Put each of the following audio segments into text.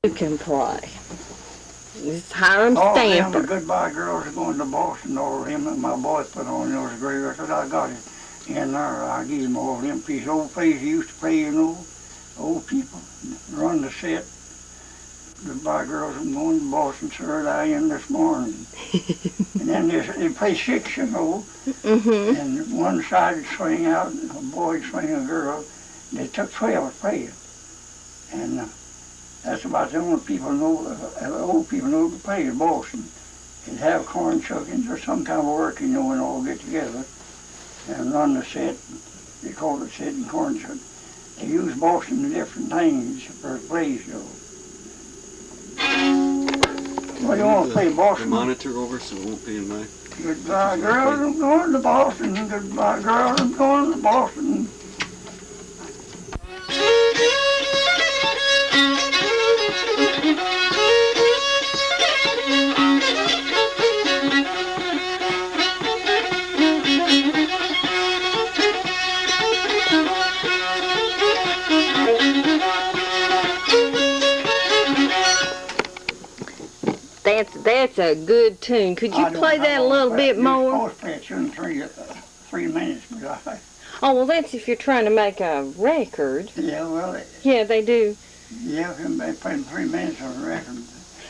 You can play. It's Hiram All them Stamper. goodbye girls are going to Boston. All them that my boy put on those great records. I got it in there. I gave him all them pieces. Old plays he used to play, you know. Old people run the set. Goodbye girls, I'm going to Boston, sir. I in this morning. And then they play six, you know. And one side would swing out, a boy would swing a girl. They took 12 to play it. And that's about the only people know, old people know to play in Boston. They'd have corn chuckings or some kind of work, you know, and all get together and run the set. They call it set and corn chuck. They use Boston in different things for plays, you know. Well, you want to play Boston? The monitor over so it won't be in my... Goodbye, girls, I'm going to Boston. Goodbye, girls, I'm going to Boston. That's a good tune. Could you play that a little bit more? I was play it in 3 minutes, but Oh, well, that's if you're trying to make a record. yeah, well, Yeah, they do. yeah, they played in 3 minutes on the record.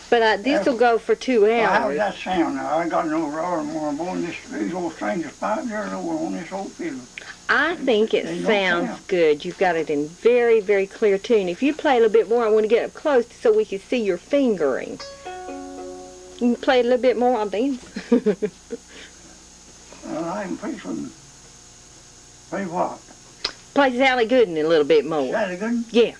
But this will go for 2 Well, how hours. does that sound now? I got no roar more on these old strangers pipe there over on this old fiddle. I think it They don't sounds sound. good. You've got it in very, very clear tune. If you play a little bit more, I want to get up close so we can see your fingering. You can play a little bit more, I'll dance. Well, I can play some. Play what? Play Sally Gooden a little bit Is more. that a good? Yeah.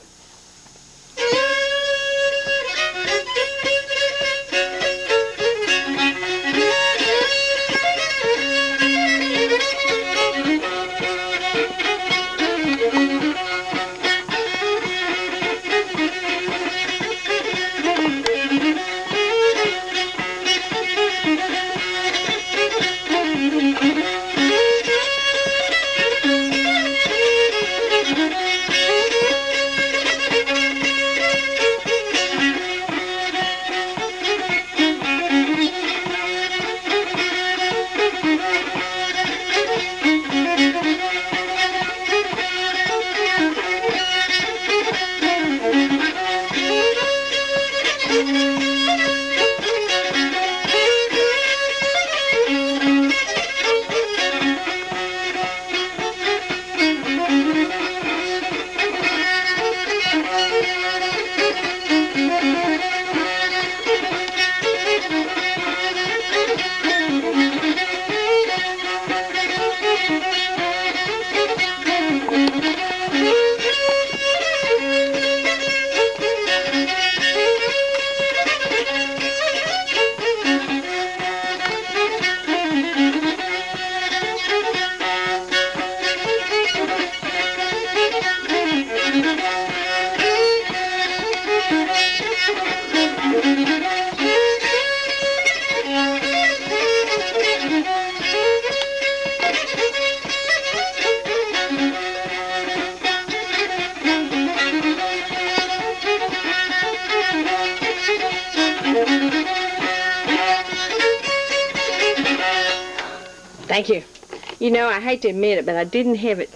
Thank you. You know, I hate to admit it, but I didn't have it.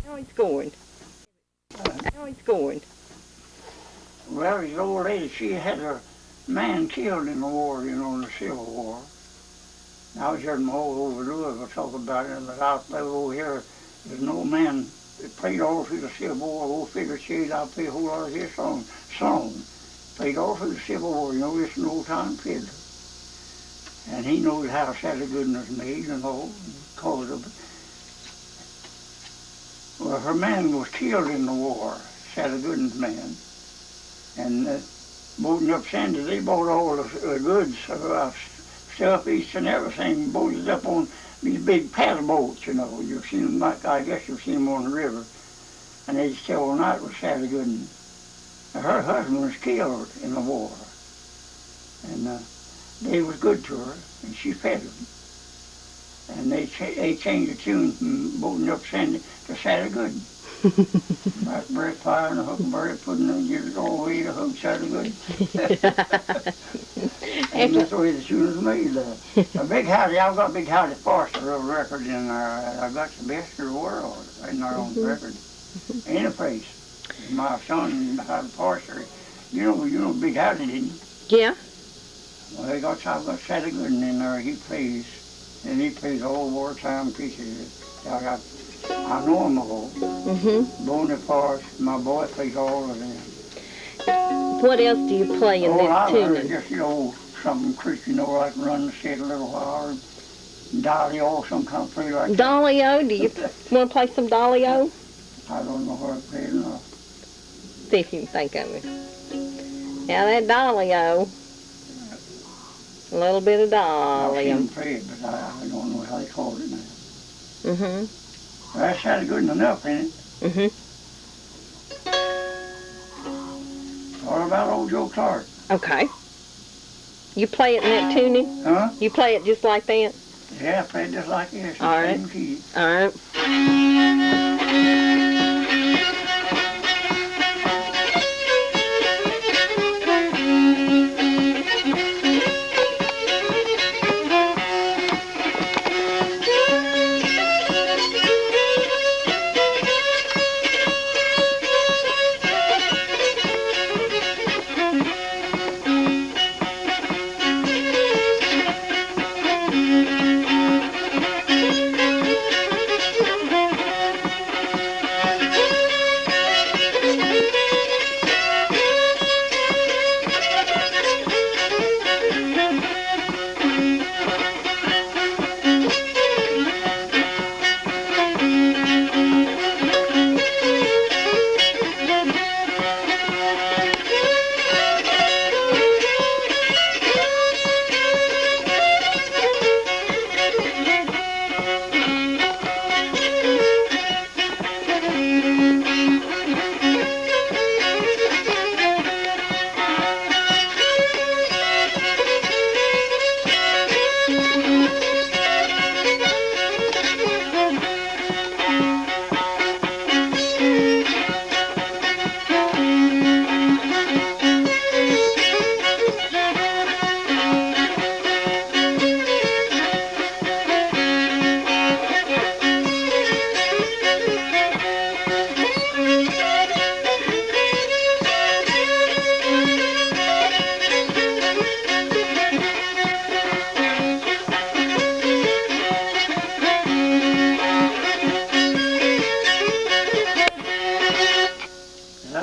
Now he's going. Now he's going. Well, the old lady, she had her man killed in the war, you know, in the Civil War. I was hearing them all over Louisville talk about it, but out there over here, there's no man that played all through the Civil War. Old figure shade, I played a whole lot of his song. Played all through the Civil War, you know, it's an old-time fiddler. And he knows how Sally Gooden was made and all, because of it. Well, her man was killed in the war, Sally Gooden's man. And boating up Sandy, they bought all the goods, stuff, eats and everything, boated up on these big paddle boats, you know. You've seen them, I guess you've seen them on the river. And they'd stay all night with Sally Gooden. Her husband was killed in the war. And they was good to her, and she fed them. And they changed the tune from boating up Sandy to Sally Gooden. That bread fire and a huckleberry pudding and get it all the way to hook sounded good. And that's the way the shoes are made. A big house, I've got a big house at Forster of records in there. I've got the best of the world in there on the record. Any place. My son had Forster. You know big house, didn't you? Yeah. Well, I've got Sally Gooden in there. He plays, and he plays all wartime pieces. I know them all. Boney Force, my boy plays all of them. What else do you play in this I learned tuning? just, something Christian, like run the set a little while, or Dolly-O, some kind of play like that. Dolly-O? Do you want to play some Dolly-O? I don't know what I play enough. See if you can think of it. Yeah, that Dolly-O. A little bit of I've seen Dolly-O. them play it, but I don't know how they call it now. That sounded good enough, ain't it? What about old Joe Clark? Okay. You play it in that tuning? Huh? You play it just like that? Yeah, I played just like this. All right. Same key. All right.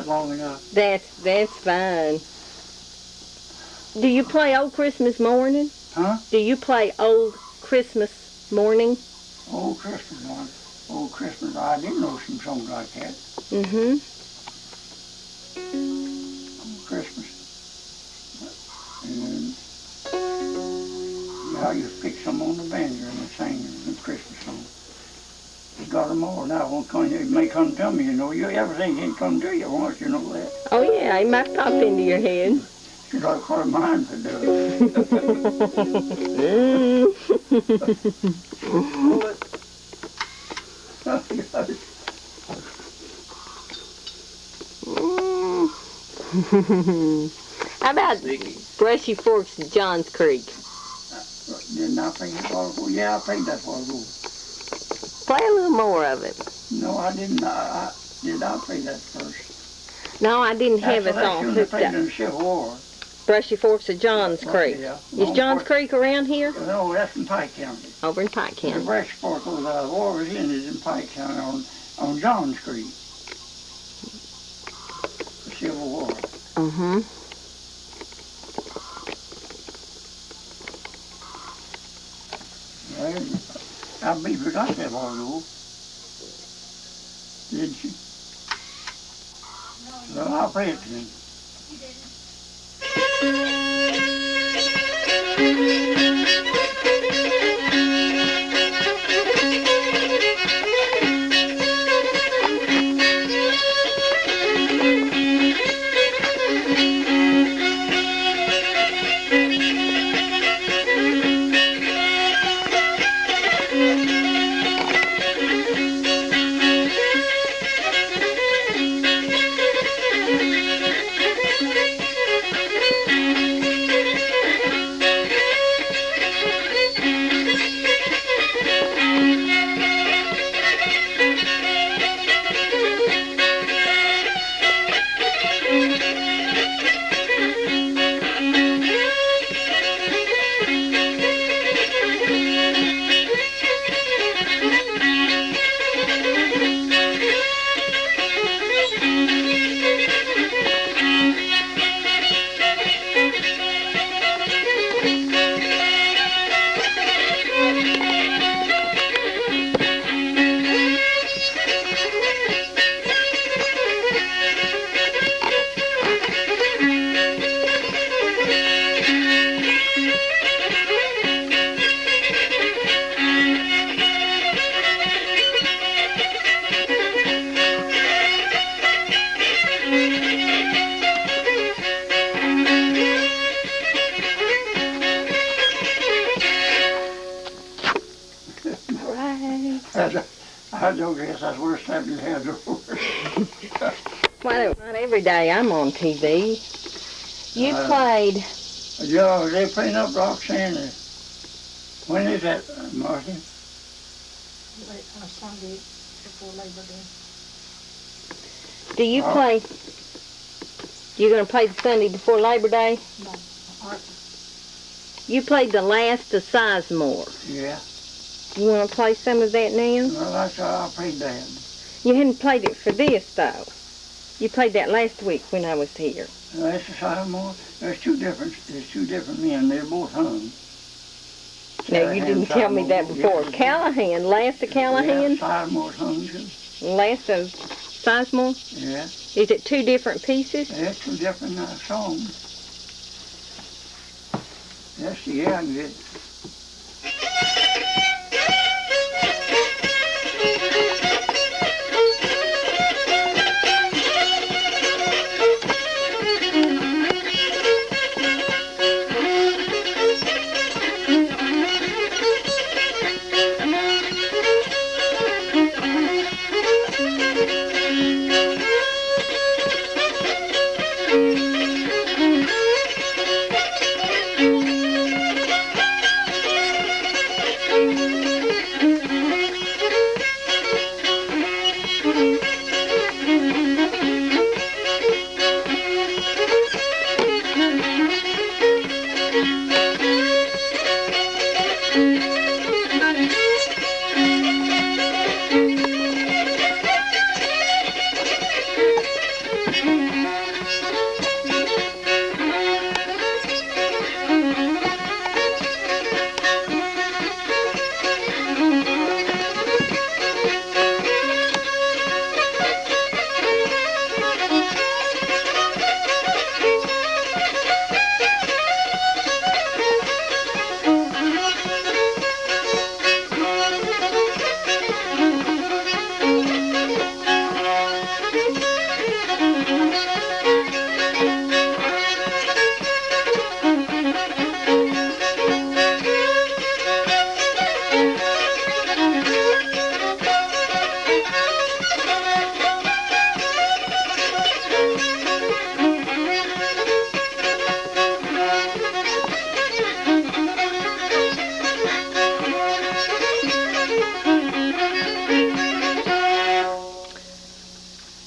Long enough. That's fine. Do you play Old Christmas Morning? Huh? Do you play Old Christmas Morning? Old Christmas one. Old Christmas. I didn't know some songs like that. Old Christmas. And I used to pick some on the banjo and sing the Christmas song. He got them all now. It may come to me, everything can come to you once, you know that. Oh yeah, it might pop into your head. You got quite a mind to do it. How about Brushy Forks and Johns Creek? Didn't I play that while ago? Yeah, I played that while ago. Play a little more of it. No, I didn't. I did not play that first. No, I didn't have it That's on when they hooked played up. in the Civil War. Brushy Forks of Johns Creek. Yeah. Is Johns Creek around here? No, that's in Pike County. Over in Pike The County. Brushy Fork, where the war was in, is in Pike County on Johns Creek. The Civil War. I believe you got that while ago. Did you? Well, I'll play it to you. I don't guess that's worse than you had over. Well, not every day I'm on TV. You played. Yeah, they playing up Roxanne. When is that, Marcy? Sunday before Labor Day. Do you play? You're going to play the Sunday before Labor Day? No, You played the last of Sizemore. Yeah. You want to play some of that now? Well, that's how I played that. You hadn't played it for this, though. You played that last week when I was here. That's the Sizemore. There's two different men. They're both hung. No, you didn't tell me that before. Yeah. Callahan, last of Callahan? Yeah, Sizemore's hung too. Last of Sizemore? Yeah. Is it two different pieces? There's two different songs. Yes, yeah, good.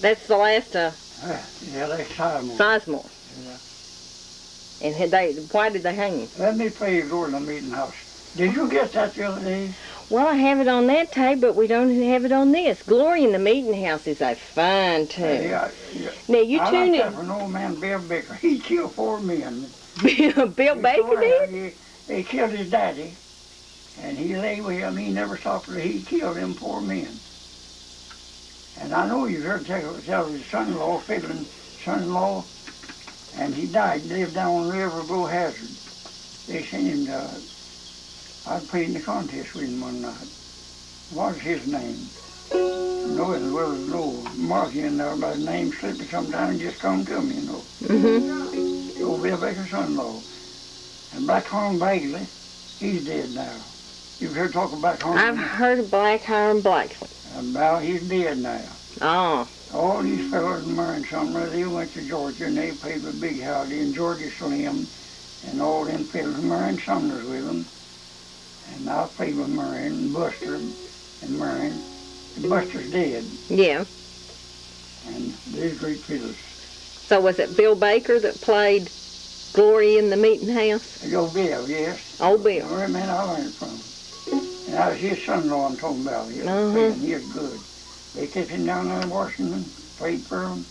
That's the last of Yeah, they Sizemore. Sizemore. Yeah. And why did they hang him? Let me play you Go to the Meeting House. Did you get that the other day? Well, I have it on that tape, but we don't have it on this. Glory in the Meeting House is a fine tune. Yeah. Now, you I tune like it. that from old man Bill Baker. He killed 4 men. Bill Baker did? They killed his daddy, and he lay with him. He never stopped till he killed them 4 men. And I know you heard tell his son-in-law, fiddling son-in-law, and he died. He lived down on the river of Hazard. They sent him to, I played in the contest with him one night. What was his name? No, it was no mark in there, but his name slipped me sometime and just come to me, you know. Mm-hmm. Old Bill Baker's son-in-law. And Black Hiram Bagley, he's dead now. You've heard talk about Hiram? I've heard of Black Hiram Blackley. About he's dead now. Oh. All these fellows in Murray and Sumner, they went to Georgia and they played with Big Howdy and Georgia Slim and all them fellows, Murray and Sumner's with them. And I played with Murray and Buster and Murray. And Buster's dead. Yeah. And they're great fiddlers. So was it Bill Baker that played Glory in the Meeting House? Old Bill, yes. Old Bill. Where man I learned it from. And that was his son-in-law I'm talking about. He was, he was good. They kept him down there in Washington, played for him.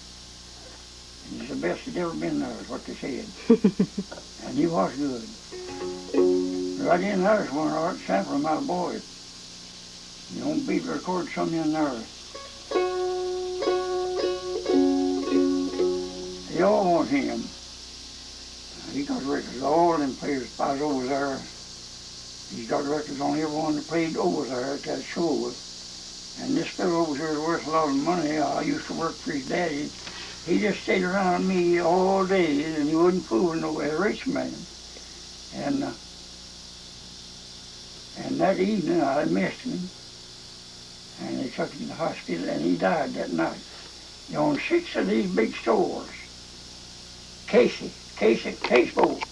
And he's the best he'd ever been there, is what they said. And he was good. But I didn't notice one art sample of my boys. You don't beat the record something in there. They all want him. He got records, all them players I was over there. He's got records on everyone that played over there at that show. And this fellow over here is worth a lot of money. I used to work for his daddy. He just stayed around me all day, and he wasn't fooling no rich man. And that evening I missed him. and they took him to the hospital, and he died that night. He owned 6 of these big stores. Case boat.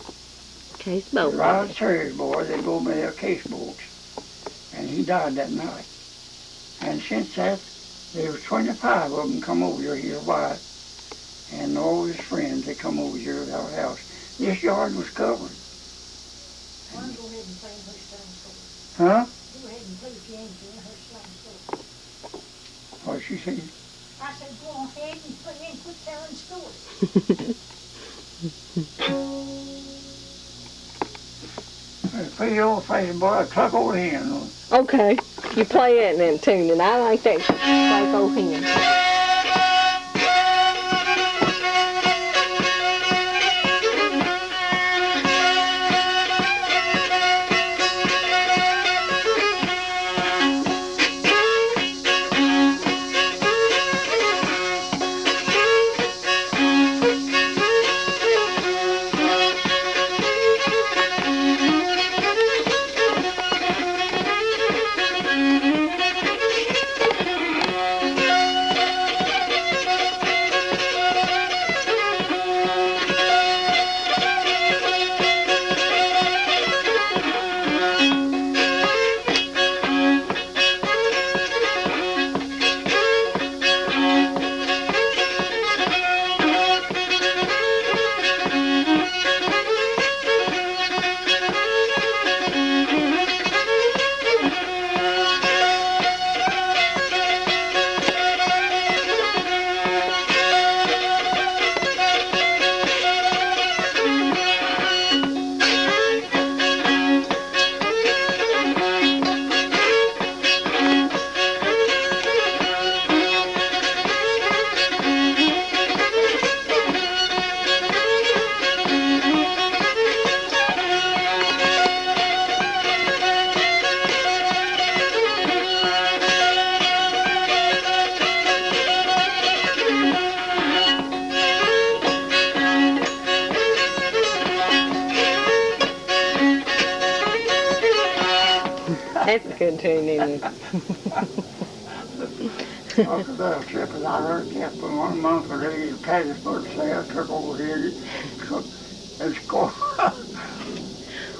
Case boat. Rod Terriers, boy, they go by their case boats. And he died that night. And since that, there was 25 of them come over here, his wife, and all his friends, they come over here to our house. This yard was covered. Why don't you go ahead and play in her slime store? Huh? Go ahead and play piano in her slime store. What'd she say? I said, go ahead and play in, quit telling stories. Play old fashioned boy, cluck over here. Okay, you play it and then tune, and I like that like old hen. That's a good tune, isn't it? After that trip, and I heard that for 1 month or they Patty's birthday, I took over here and scored.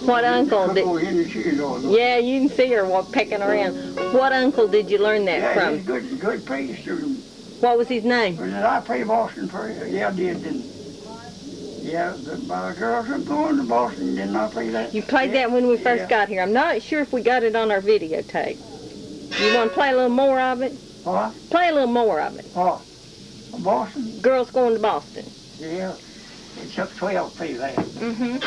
What uncle did? Over here and cheese on them. Yeah, you can see her pecking around. What uncle did you learn that Yeah, from? he's good pay student. What was his name? Did I play Boston for you? Yeah, I did, didn't I? Yeah, my girls are going to Boston. Didn't I play that? You played that when we first Yeah. got here. I'm not sure if we got it on our videotape. You want to play a little more of it? What? Play a little more of it. What? Boston? Girls going to Boston. Yeah. It took 12 to play that. Mm-hmm.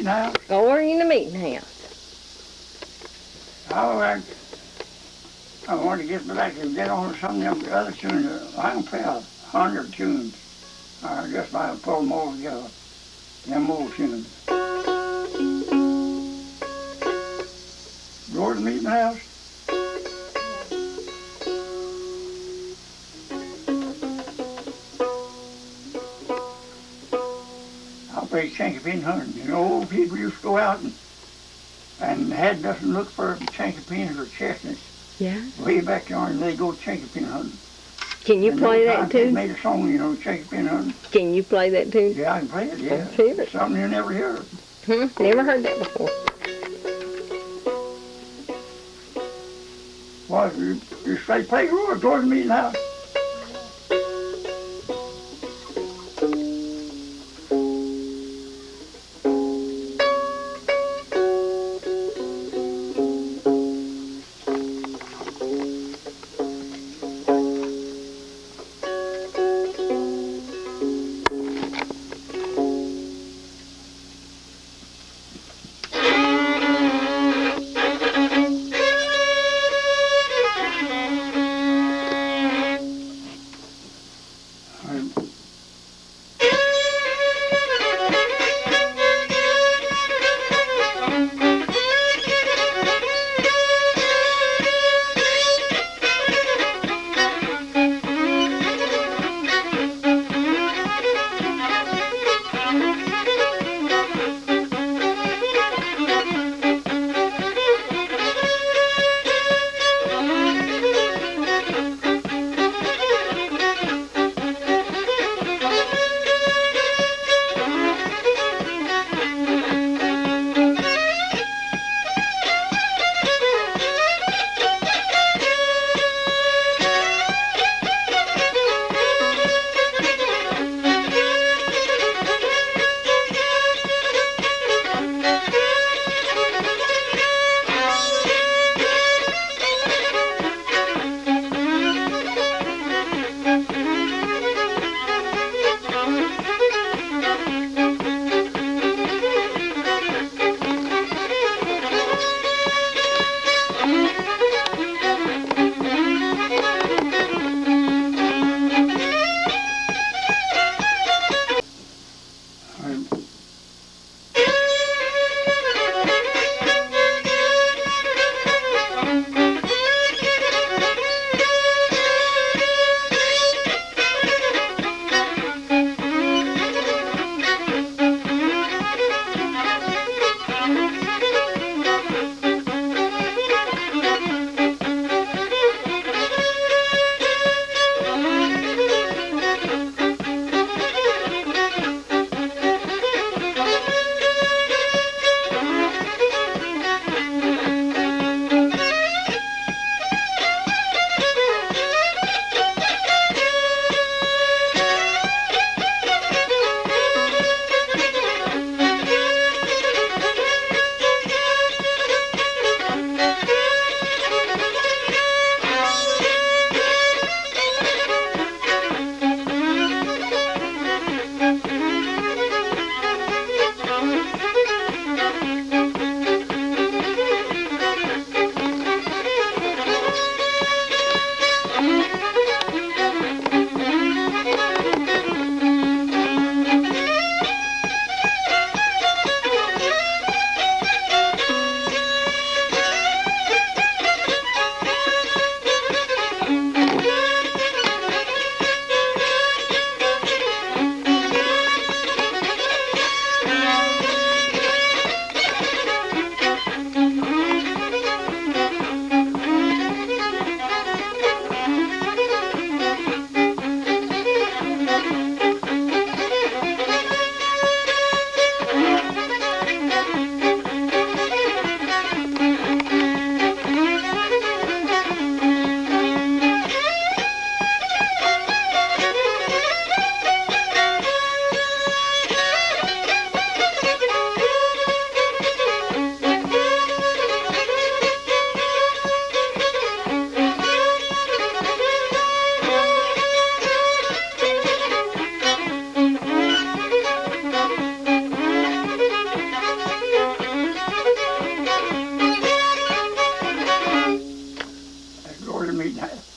meeting house. Or in the meeting house. Oh, I want to get back and get on some of them other tunes. I can play 100 tunes. Just by pull them all together. Them old tunes. Go to the meeting house. I'll play Shanky Pin Hunting. You know, old people used to go out and had nothing to look for Shanky Pins or chestnuts. Yeah. Way back there, and they go Shanky Pin hunting. Can you play that They tune? made a song, you know, Shanky Pin hunting. Can you play that tune? Yeah, I can play it, yeah. Let's hear it. Something you never hear. Never heard that before. Well, you say play Roy towards me now.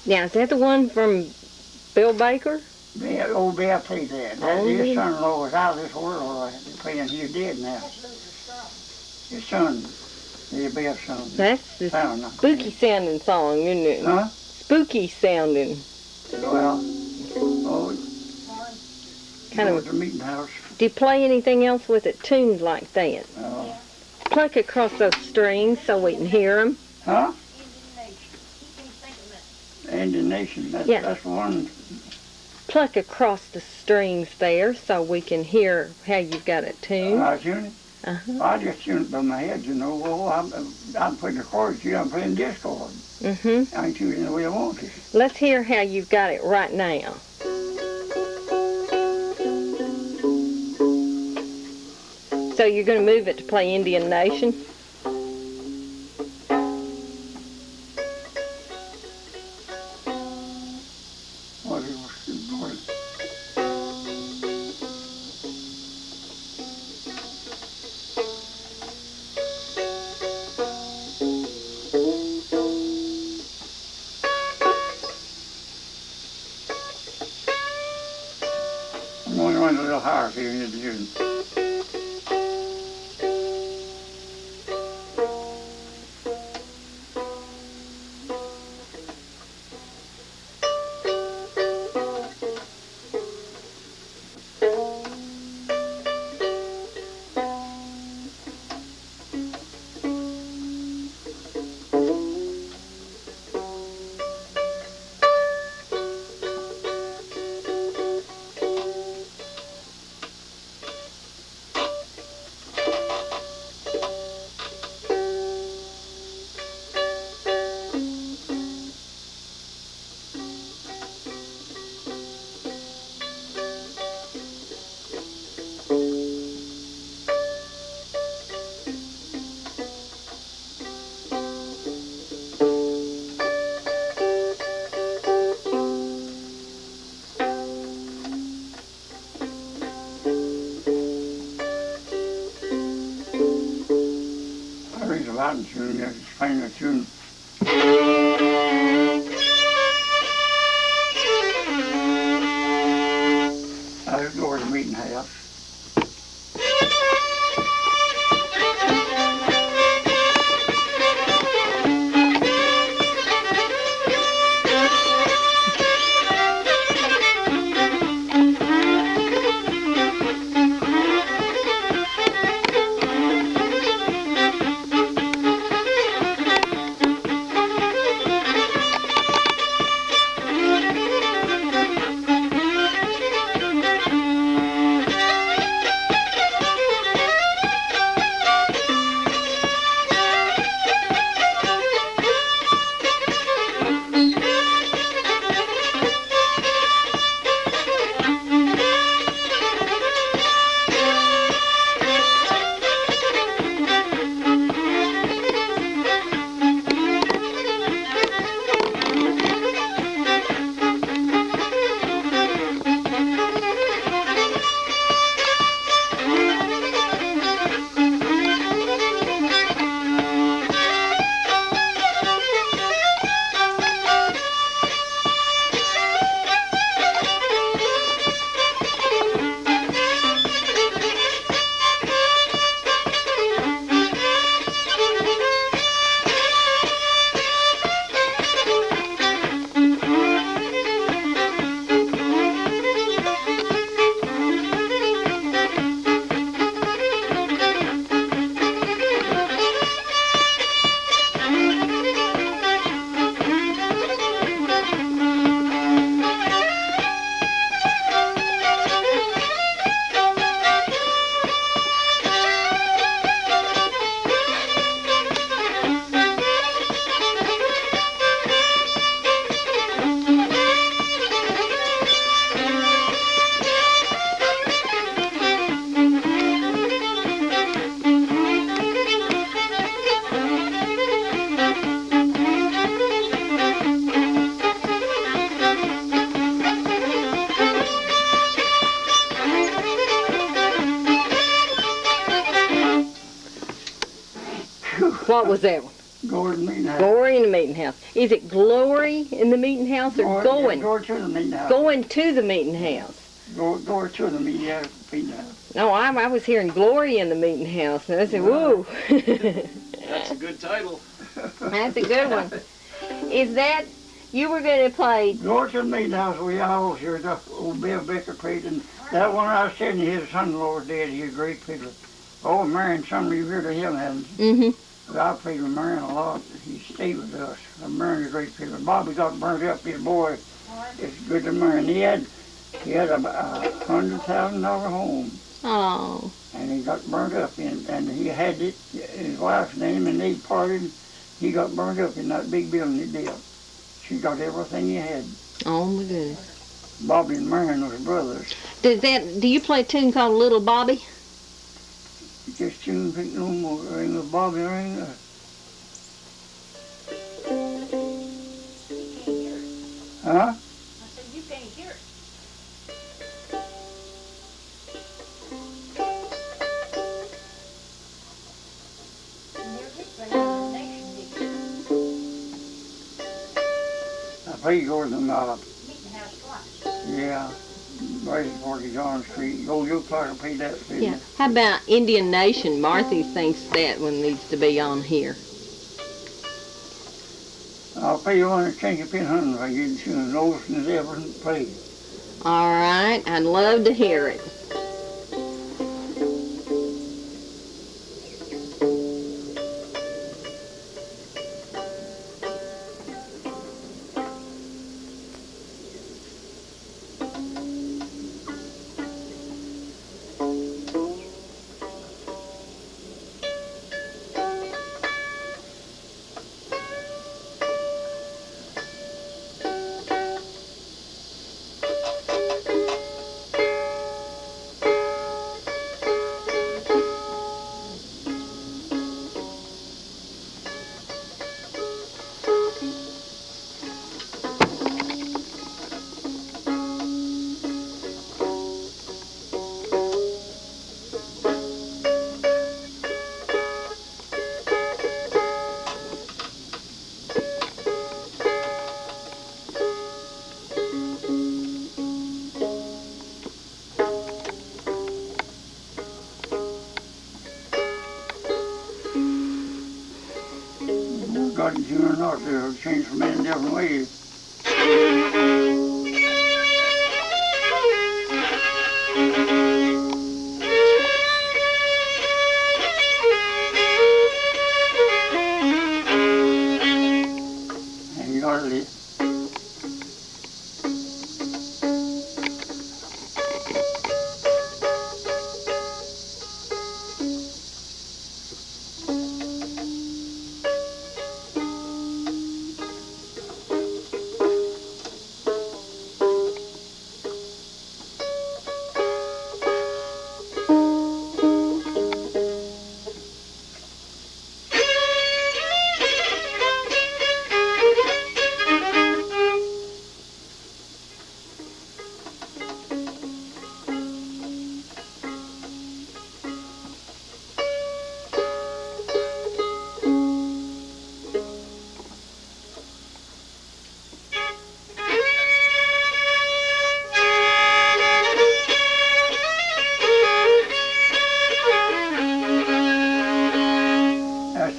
Now, is that the one from Bill Baker? Yeah, old Bill played that. His son-in-law was out of this world playing. He's dead now. His son, Bill's son. That's the spooky sounding song, isn't it? Huh? Spooky sounding. Well, Kind of. the meeting house. Do you play anything else with it tuned like that? Pluck across those strings so we can hear them. Huh? Indian Nation. That's one. Pluck across the strings there so we can hear how you've got it tuned. I tune it. I just tune it by my head, you know. Well, I'm putting the chords here. I'm playing discord. I ain't tuning the way I want to. Let's hear how you've got it right now. So you're going to move it to play Indian Nation? I'm only running a little higher here in the tune. Latin tune, just playing the tune. I just go to the meeting house. What was that one? Gordon Meeting House. Glory in the meeting house. Is it glory in the meeting house or going? Go to the meeting house. Going to the meeting house. Go to the meeting house. No, I was hearing glory in the meeting house, and I said, whoa. That's a good title. That's a good one. Is that, you were going to play... Go to the meeting house. We always hear the old Bill Becker played, and that one I was telling you, his son-in-law's dead. He's a great fiddler. Oh, Marion, some of you heard of him, haven't you? Mm-hmm. I played with Marion a lot. He stayed with us. Marion's a great fiddler. Bobby got burnt up. His boy is good to Marion. He had a $100,000 home. Oh. And he got burnt up and he had it, his wife's name, and they parted. He got burnt up in that big building he built. She got everything he had. Oh my goodness. Bobby and Marion was brothers. Do you play a tune called Little Bobby? Just tune pick no more. Ring of Bobby ring. Huh? I said, you can't hear it. I played Gordon Meeting house twice. yeah. Right before John Street. You'll try to play that fiddle. Yeah. How about Indian Nation? Marthy thinks that one needs to be on here. I'll play you one at Chinky Pin Hunting if I get it soon as Olsen as ever played. All right. I'd love to hear it. Got it soon or not, they'll change from in different ways. And you got it.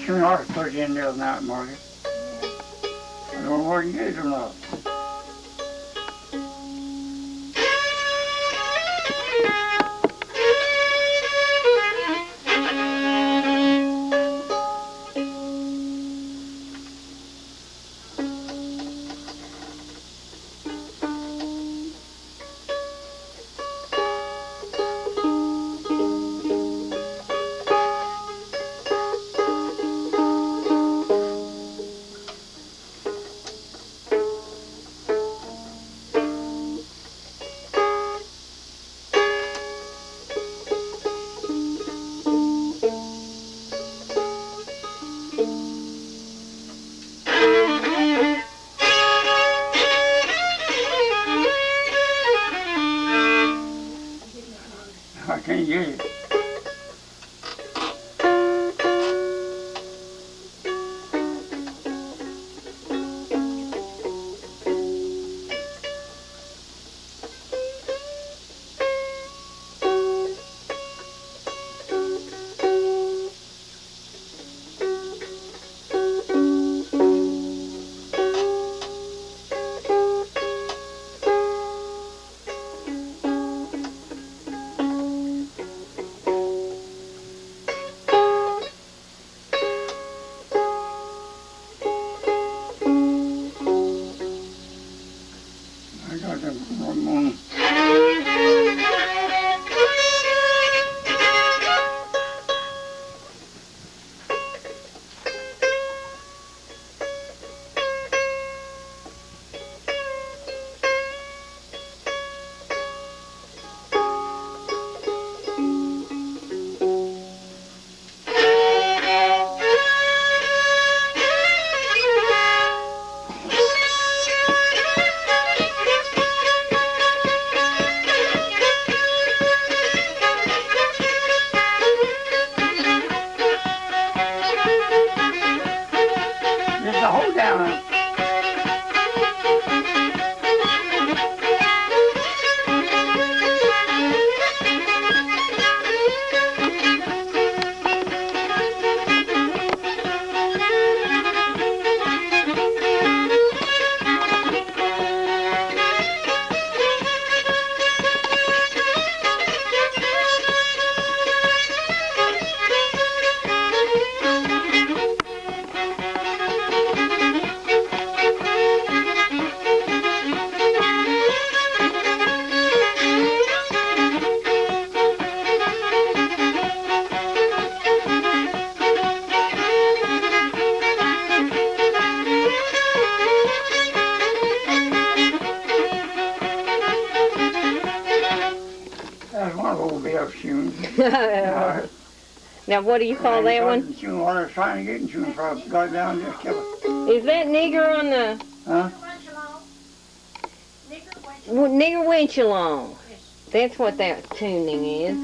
Tune ought to put it in there tonight, Margaret. I don't know where you get it or not. I can't get it. one of those Bill tunes. Now, what do you call that one? Tune what I was trying to get in tune, so I got down and just kept it. Is that Nigger on the... Huh? Nigger Winchalong. That's what that tuning is.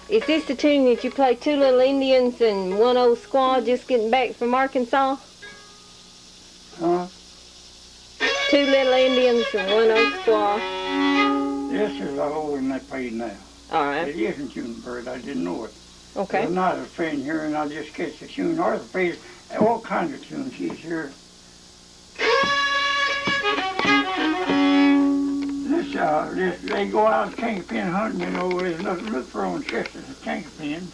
Is this the tune that you play two little Indians and one old squaw just getting back from Arkansas? Huh? Two little Indians and one old squaw. This is the whole one they played now. All right. It isn't tune bird, I didn't know it. Okay. I'm not a friend here and I just catch the tune. Arthur plays all kinds of tunes he's here. They go out chinkapin hunting, you know, there's nothing to look for on chests of chinkapins.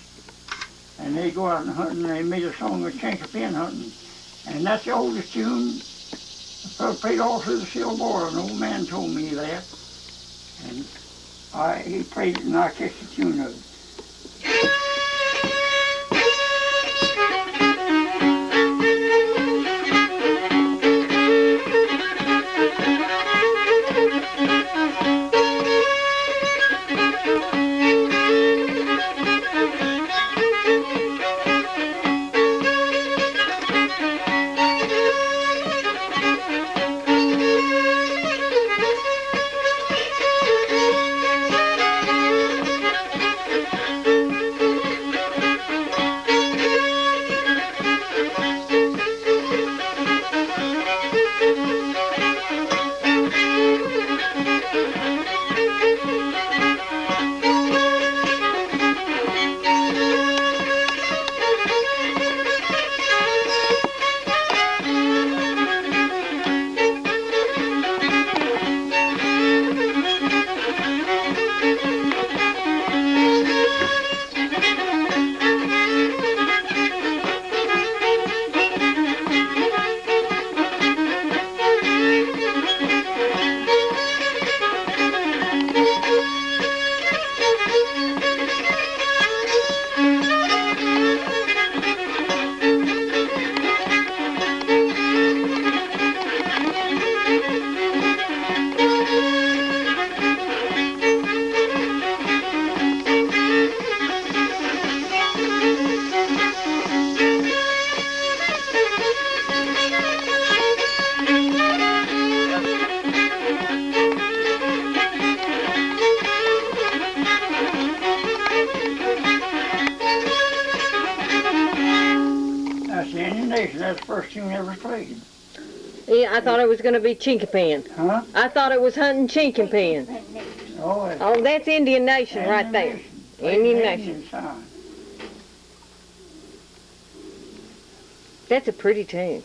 And they go out and hunt and they made a song of chinkapin hunting. And that's the oldest tune. The fellow played all through the Civil War. An old man told me that. And he played it and I catch the tune of it. That's the first tune ever played. Yeah, I thought it was going to be chinkapin. Huh? I thought it was hunting chinkapin. Oh, that's Indian Nation right there. Indian Nation. That's a pretty tune.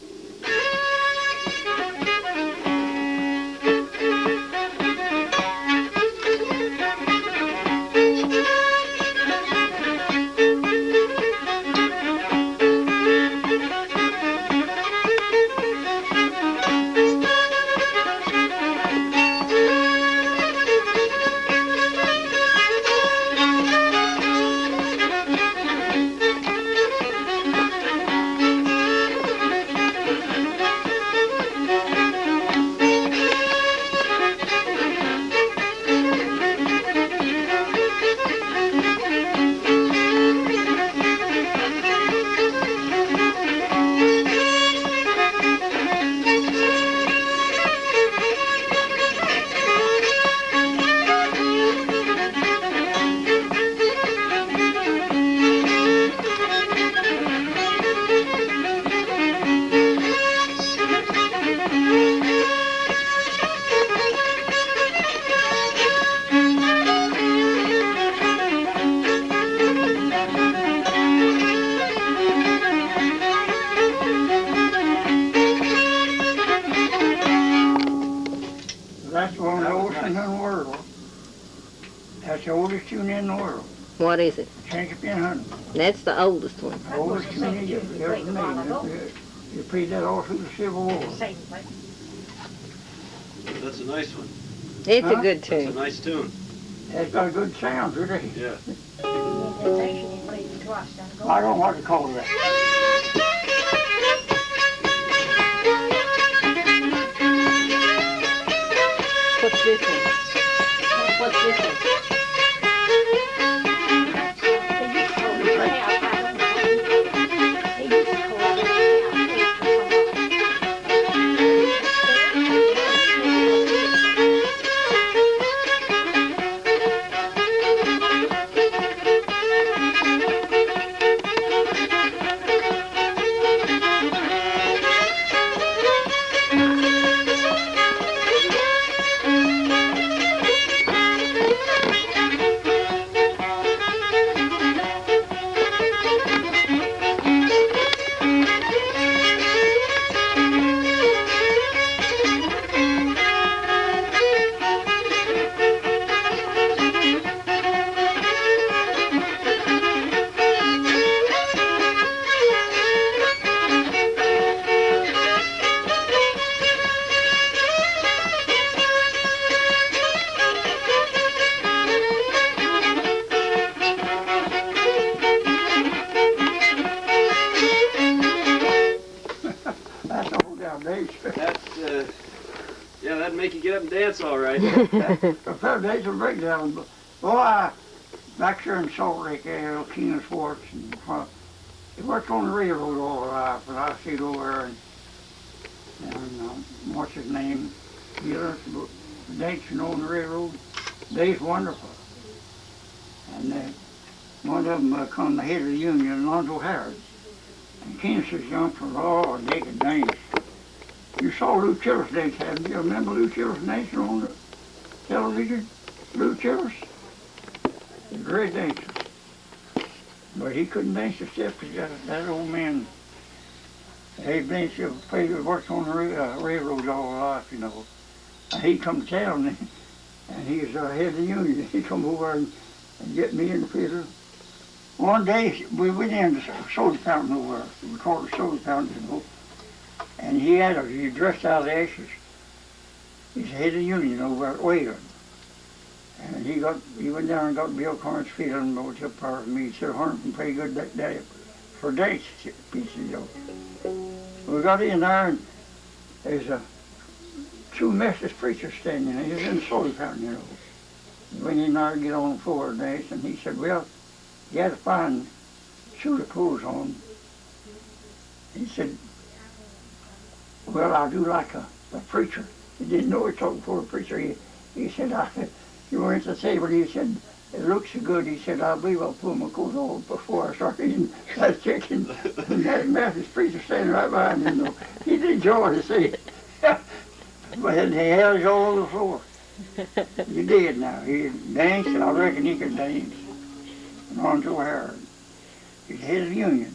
That's one of the oldest in the world. That's the oldest tune in the world. What is it? Chinkapin hunting. That's the oldest one. The oldest tune ever made. You played that all through the Civil War. That's a nice one. It's a good That's tune. a nice tune. It's got a good sound to it. Yeah. I don't know what to call that. What's this one? That's the whole damn day. That's, yeah, that'd make you get up and dance all right. The foundation breakdown. Boy, back there in Salt Lake, King Swartz, and he worked on the railroad all her life, and I stayed over there, and what's his name? He learned dancing on the railroad. They's wonderful. And one of them come the head of the union, Lonzo Harris. And Kansas young for oh, they could dance. You saw Lou Chillis dance, haven't you? Remember Lou Chillis dancing on the television? Lou Chillis? He's a great dancer. But he couldn't dance the steps because that old man, he danced, worked on the railroads all his life, you know. And he come to town and he was head of the union. He come over and get me and the fiddle. One day we went in the soda fountain over there. We called it soda fountain, you know. And he dressed out of the ashes. He's the head of the union over at Wayland. And he went down and got Bill Carnes' fiddle and went up there with me. He said, Hunter can play good that for dance pieces, you know. We got in there and there's two Methodist preachers standing there. He was in the soda fountain, you know. He went in there to get on the floor and dance, and he said, well, you had to find suit of clothes on. He said, well, I do like a preacher. He didn't know he was talking for a preacher. He said, you went to the table, he said, it looks so good. He said, I believe I'll put my coat on before I start eating that chicken. And that Methodist preacher standing right behind him, you know. He did enjoy to see it. But he held you all over the floor. You did now. He danced, and I reckon he could dance. And on to Harris. He's head of the union.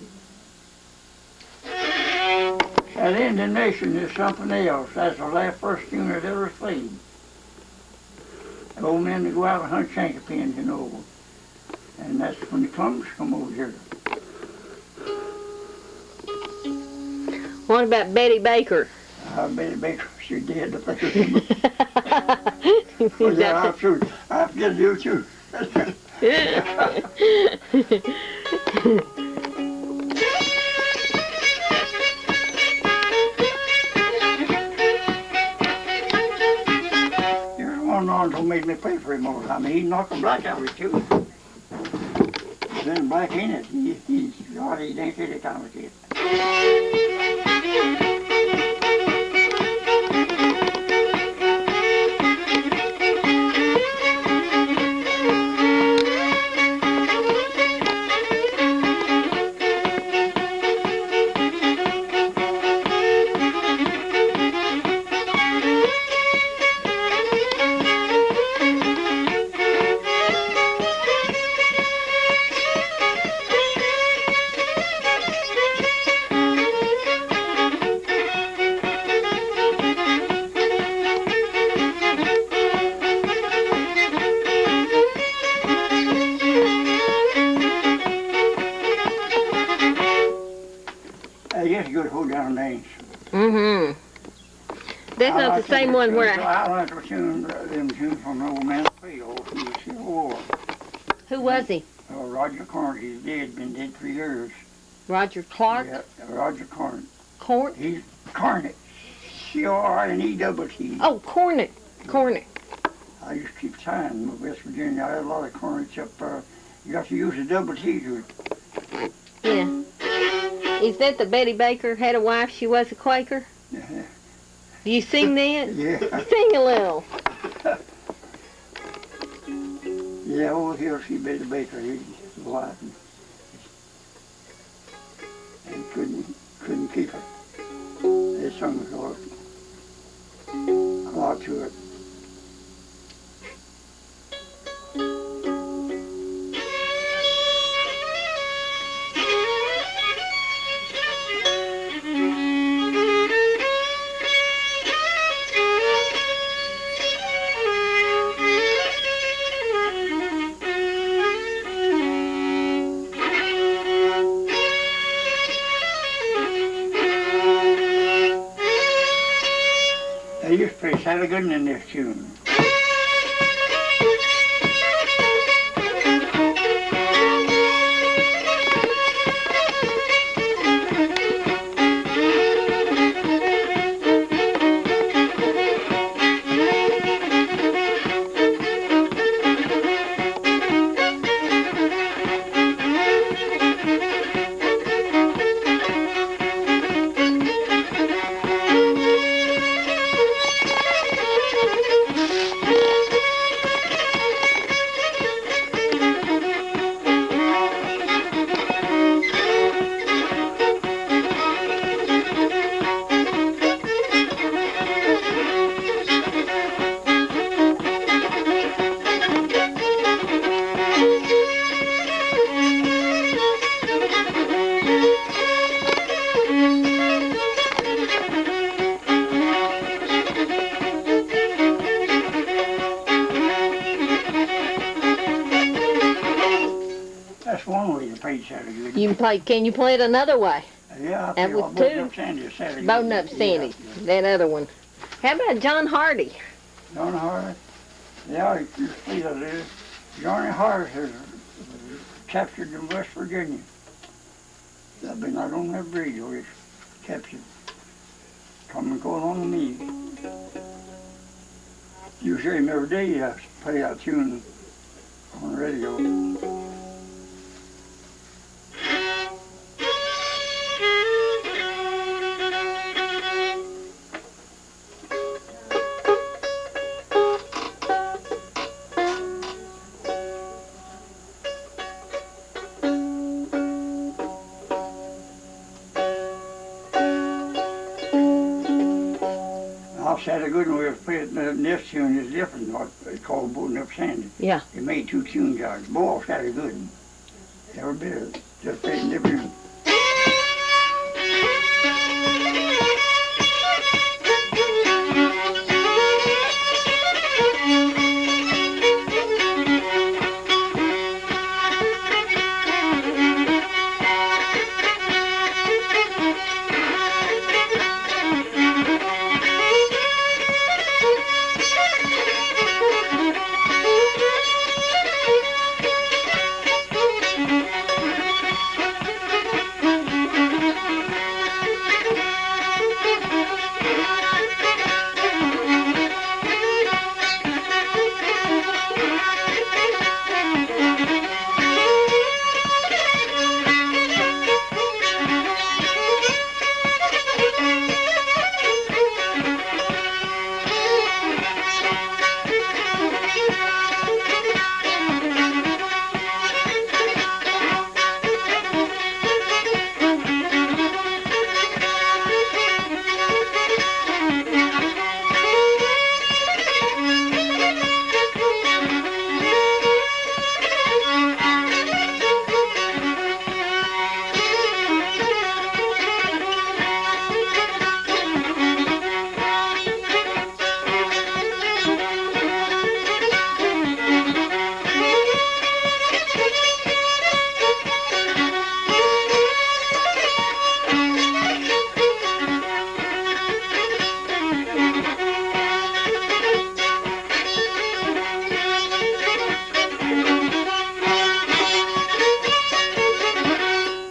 That Indian Nation is something else. That's the last first unit ever played. The old men that go out and hunt shankarpins, you know. And that's when the Columbus come over here. What about Betty Baker? Betty Baker, she did the thing. Well, yeah, I'm sure. I have to get you too. Here's one on who made me pay for him all the time. He knocked a black out of his tooth. Then black in it. He danced any time with it. Yes, good hold down dance. Mm-hmm. That's not the same one where I like to tune them tunes from the old man Phil from the Civil War. Who was he? Roger Carn. He's dead, been dead 3 years. Roger Clark? Yeah, Roger Carn. Corn? He's Carnet. C-O-R-N-E-T-T. Oh, Cornet. Cornet. I used to keep time in West Virginia. I had a lot of currents up there. You got to use a double T to it. Yeah. Is that the Betty Baker had a wife, she was a Quaker? Yeah. Do you sing that? Yeah. Sing a little. Yeah, over here she Betty Baker, his wife, and couldn't keep her. They sung a lot to it. They used to play Sally Gooden in this tune. That's one way to play Sally Gooden. Can you play it another way? Yeah, I That play was Boating two. Up Sandy, Sally Gooden. Boating Up Sandy, that other one. How about John Hardy? Johnny Hart. Yeah, you can see that is. Johnny Hart is captured in West Virginia. I've been out on that bridge where he's captured. Come and go on to me. You hear him every day. I play that tune on the radio. Sally Gooden we was playing this tune is different. What it's called Boating Up Sandy. Yeah. They made two tunes out. Boy, Sally Gooden. Every bit of it. Just playing different.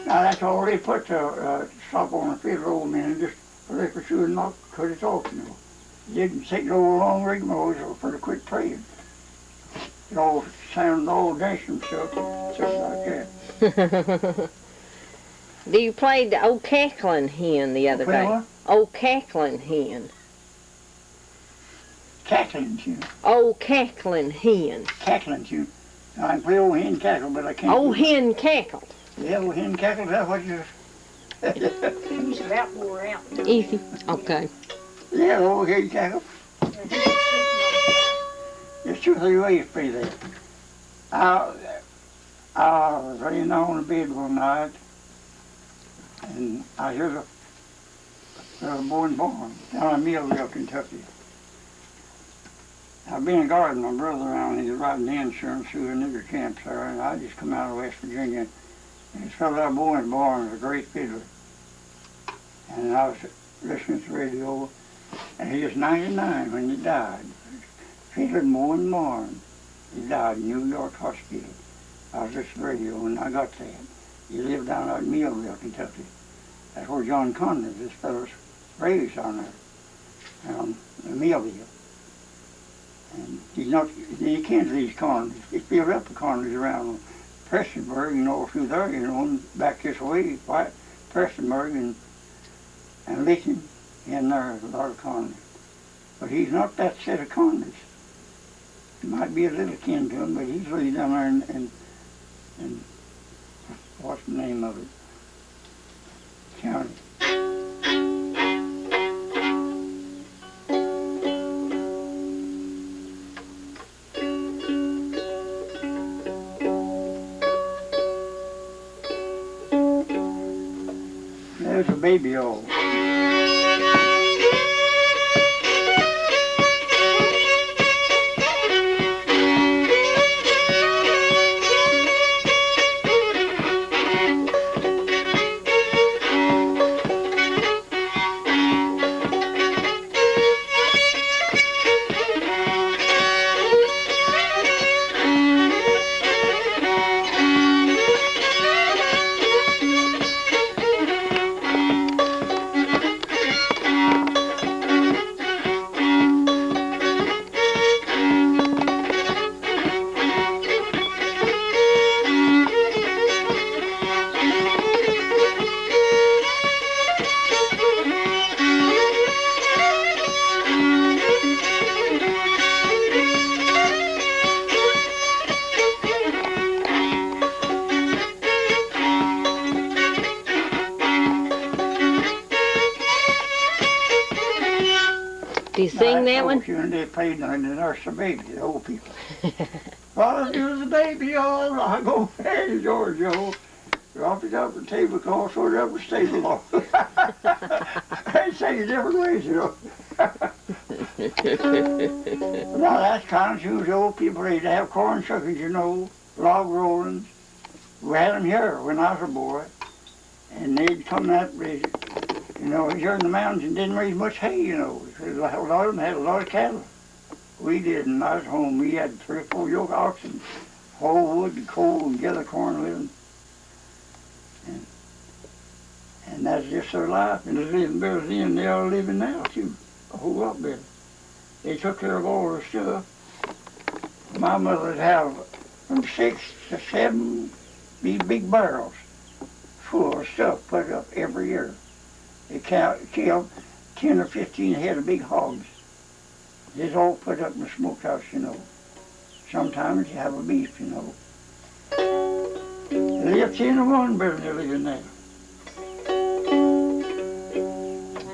That's all they put to stop on the fiddle old man, just so they could sure not cut it off, you know. It didn't take no long rigmarole for to quit playing. It all sound all dancing stuff, just like that. Do you play the old cackling hen the other Play day? what? Old cackling hen. Cackling tune. Old cackling hen. Cackling tune. I can play old hen cackle, but I can't. Old hen cackled. Yeah, old hen cackle, is that what you... He's about wore out. Easy. Okay. Yeah, old hen cackle. There's 2 or 3 ways to play that. I was laying on the bed one night, and I heard a boy born down in Millville, Kentucky. I've been a gardener, my brother around, he was riding the insurance through the nigger camps there, and I just come out of West Virginia, and this fellow that boy born was a great fiddler. And I was listening to the radio, and he was 99 when he died. Fiddling more and more. He died in New York hospital. I was listening to the radio, and I got that. He lived down out in Millville, Kentucky. That's where John Conlon, this fellow's raised on there, in Millville. And he's not, you can't leave corners. He filled up the corners around Prestonburg, through there, and back this way, Prestonburg and Lincoln, and there are a lot of corners. But he's not that set of corners. He might be a little kin to him, but he's really down there in what's the name of it? County. There's a baby old. Do you sing that one? And they played the nurse the baby, the old people. Father, do the baby all. I go, hey, George, Joe. Drop it up the tablecloth, sort it up the stable. They say it different ways, Now, that's kind of shoes old people. They'd have corn shuckers, log rollings. We had them here when I was a boy. And they'd come that way. Here in the mountains and didn't raise much hay, A lot of them had a lot of cattle. We did, and I was home. We had 3 or 4 yoke oxen, haul wood and coal and gather corn with them. And that's just their life. And they're living better then. They are living now, too. A whole lot better. They took care of all their stuff. My mother would have from 6 to 7 these big barrels full of stuff put up every year. They killed 10 or 15 head of big hogs. It's all put up in the smokehouse, Sometimes you have a beef, They live 10 to 1 better than they live in now.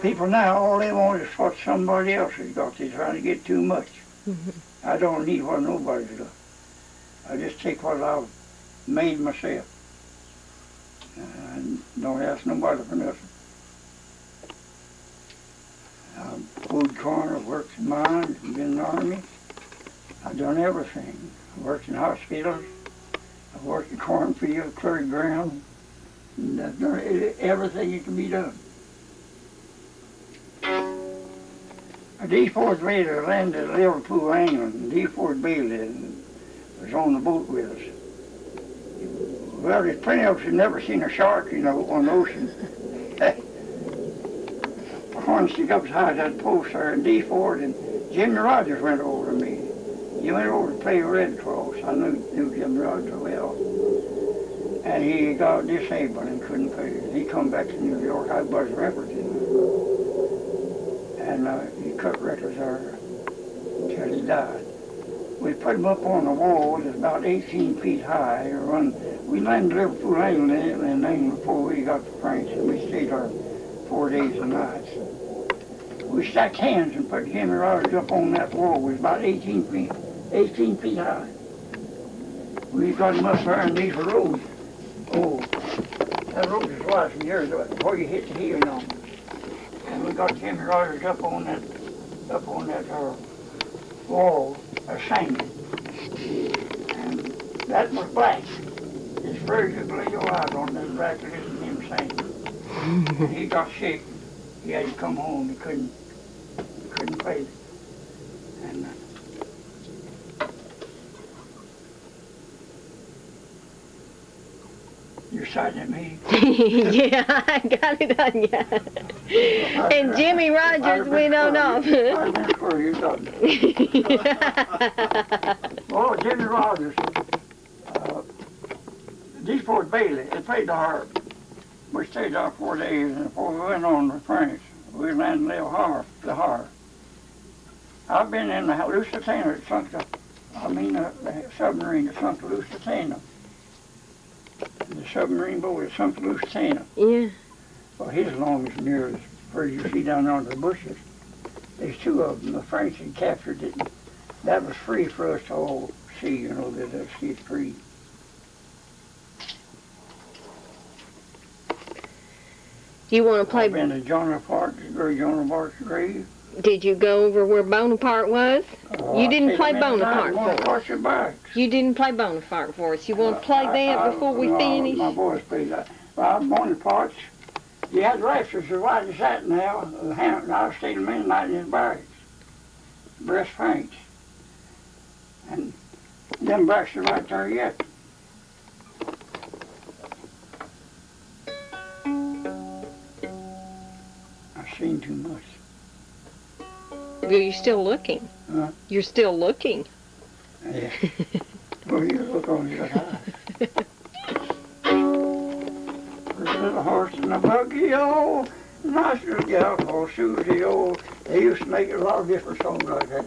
People now, all they want is what somebody else has got. They're trying to get too much. I don't need what nobody's got. I just take what I've made myself. And don't ask nobody for nothing. I've pulled corn, I've worked in mines, I've been in the Army. I've done everything. I've worked in hospitals, I've worked in cornfields, cleared ground, and I've done everything that can be done. D-Ford Raider landed at Liverpool, England, and D-Ford Bailey was on the boat with us. Well, there's plenty of us who've never seen a shark, on the ocean. Horn stick up as high as that post there, and D-Ford and Jimmy Rogers went over to me. He went over to play Red Cross. I knew Jim Rogers well. And he got disabled and couldn't pay. He come back to New York. I was representing him. And he cut records there until he died. We put him up on the wall. It's about 18 feet high. We landed Liverpool, England before we got to France, and we stayed there 4 days and nights. We stacked hands and put Jimmy Rogers up on that wall. It was about 18 feet high. We got him up there, and these were roads. Oh, that road is wide from here before you hit the hill, you know. And we got Jimmy Rogers up on that wall, singing. And that was black. His fur could lay your eyes on that black to listen to him sing. And he got sick. He had to come home. He couldn't play. And you're sighting at me. Yeah, I got it on you. And Jimmy Rogers went on off. I remember where you got me. Oh, Jimmy Rogers. These four Bailey, they played the harp. We stayed there 4 days, and before we went on to France, we landed the harp. I've been in the Lusitania that sunk the submarine that sunk the Lusitania. The submarine boat that sunk the Lusitania. Yeah. Well, his longest near is where you see down there under the bushes. There's two of them. The French had captured it. That was free for us to all see, you know, that it's free. Do you want to play? I've been to Joan of Arc's grave. Did you go over where Bonaparte was? You didn't play Bonaparte for us. You didn't play Bonaparte for us. You want to play that before we finish? My boys played that. Well, Bonaparte's, he had rafters as wide as that now. I stayed a midnight in his barracks. Breast Franks. And them barracks are right there yet. I've seen too much. You're still looking. Huh? You're still looking. Yeah. Well, you look on your eyes. There's a little horse and a buggy, oh, nice little gal called Susie, oh. They used to make a lot of different songs like that.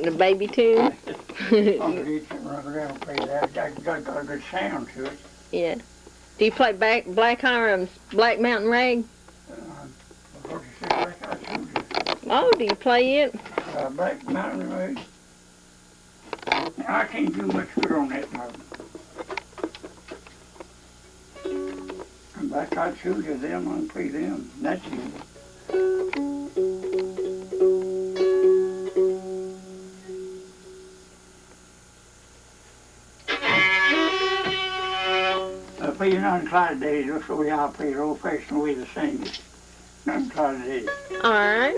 The baby tune? Got a good sound to it. Yeah. Do you play Black Hiram's Black Mountain Rag? Oh, do you play it? Black Mountain Rag. I can't do much good on that note. Black Eyed Shoes are them, I can play them. That's it. Playing on Clyde days, that's the way I play it, old-fashioned way to sing it. On Clyde days. All right.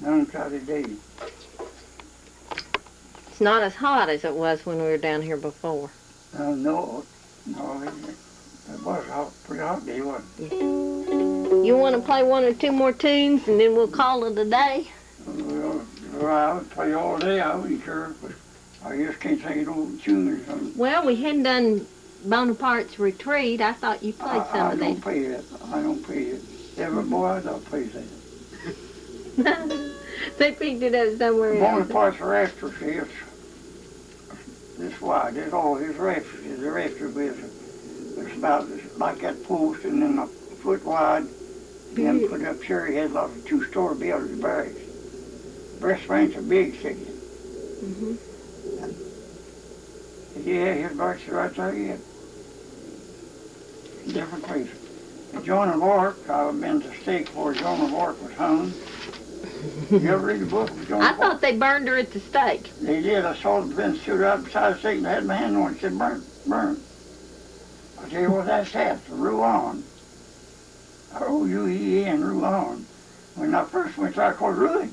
None to the day. It's not as hot as it was when we were down here before. No, it was hot, pretty hot day, wasn't it? You want to play one or two more tunes and then we'll call it a day? Well, I would play all day, I wouldn't care, but I just can't sing no tunes. Well, we hadn't done Bonaparte's Retreat. I thought you played some of I don't that. play it. I don't play it. Every boy I don't play that. They picked it up somewhere else. Bonaparte's rafter, see, it's this wide. It's all his rafter. The rafter with it's about like that post and then a foot wide. Then put up sure he had like a two-story building barracks. Breast ranch a big city. Mm-hmm. Yeah, his barracks is right there yet. Different places. Joan of Arc, I've been to stake where Joan of Arc was hung. You ever read the book of Joan I of Arc? thought they burned her at the stake. They did. I saw the pin stood out beside the stake and I had my hand on it. It said, burn, burn. I tell you what, that's that, Rouen. R-O-U-E-N, Rouen. When I first went there, I called Ruin.